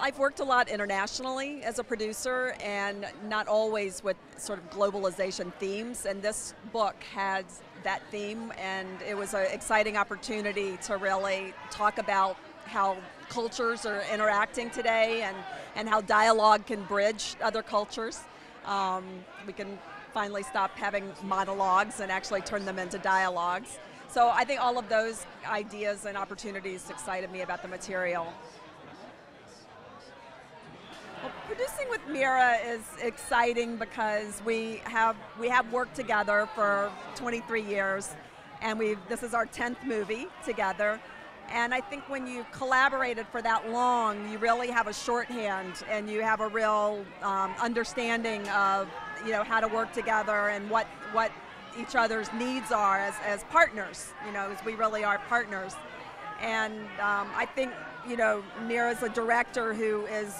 I've worked a lot internationally as a producer, and not always with sort of globalization themes, and this book has that theme, and it was an exciting opportunity to really talk about how cultures are interacting today, and how dialogue can bridge other cultures. We can finally stop having monologues and actually turn them into dialogues. So I think all of those ideas and opportunities excited me about the material. Well, producing with Mira is exciting because we have worked together for 23 years, and this is our 10th movie together. And I think when you collaborated for that long, you really have a shorthand, and you have a real understanding of how to work together and what each other's needs are as partners, as we really are partners. And I think, Mira's a director who is,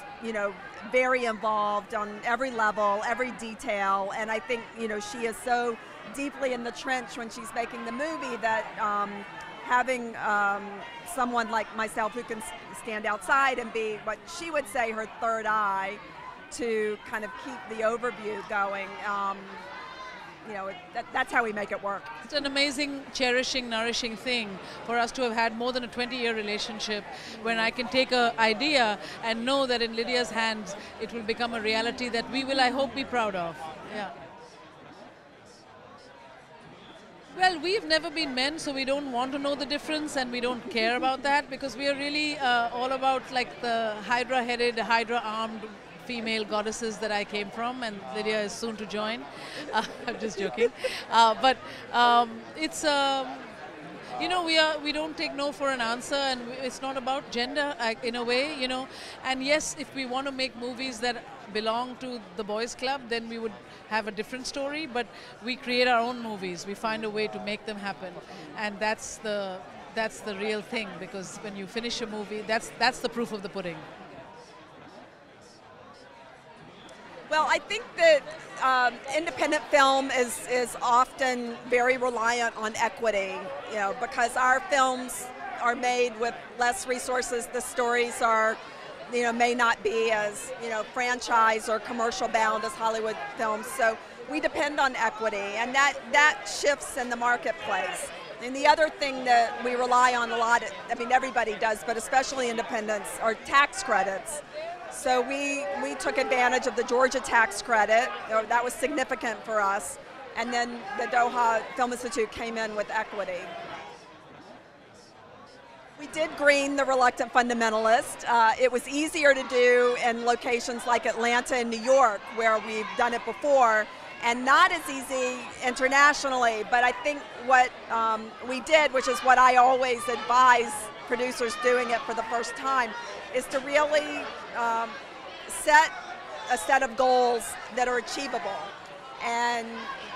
very involved on every level, every detail, and I think, she is so deeply in the trench when she's making the movie that having someone like myself who can stand outside and be what she would say her third eye to kind of keep the overview going, that's how we make it work. It's an amazing, cherishing, nourishing thing for us to have had more than a 20-year relationship when I can take an idea and know that in Lydia's hands it will become a reality that we will, I hope, be proud of. Yeah. Well, we've never been men, so we don't want to know the difference, and we don't care about that, because we are really all about like the hydra-headed, hydra-armed female goddesses that I came from, and Lydia is soon to join. I'm just joking. But it's, we don't take no for an answer, and it's not about gender in a way, And yes, if we want to make movies that belong to the boys' club, then we would have a different story, but we create our own movies. We find a way to make them happen, and that's the real thing, because when you finish a movie, that's the proof of the pudding. Well, I think that independent film is often very reliant on equity, because our films are made with less resources. The stories are, may not be as, franchise or commercial bound as Hollywood films. So we depend on equity, and that shifts in the marketplace. And the other thing that we rely on a lot, everybody does, but especially independents, are tax credits. So we took advantage of the Georgia tax credit. That was significant for us. And then the Doha Film Institute came in with equity. We did green the Reluctant Fundamentalist. It was easier to do in locations like Atlanta and New York, where we've done it before, and not as easy internationally. But I think what we did, which is what I always advise producers doing it for the first time, is to really set a set of goals that are achievable. And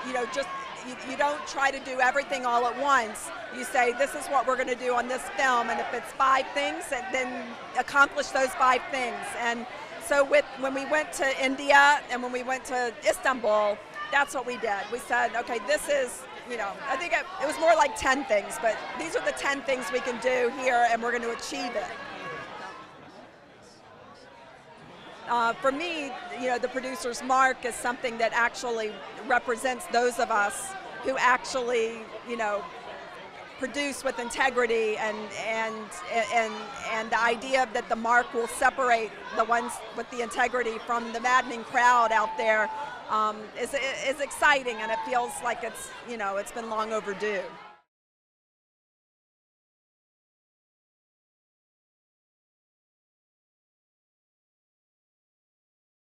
you don't try to do everything all at once. You say, this is what we're going to do on this film, and if it's 5 things, then accomplish those 5 things. And so when we went to India and when we went to Istanbul, that's what we did. We said, okay, this is, I think it was more like 10 things, but these are the 10 things we can do here, and we're going to achieve it. For me, the producer's mark is something that actually represents those of us who actually, produce with integrity, and the idea that the mark will separate the ones with the integrity from the maddening crowd out there is exciting, and it feels like it's been long overdue.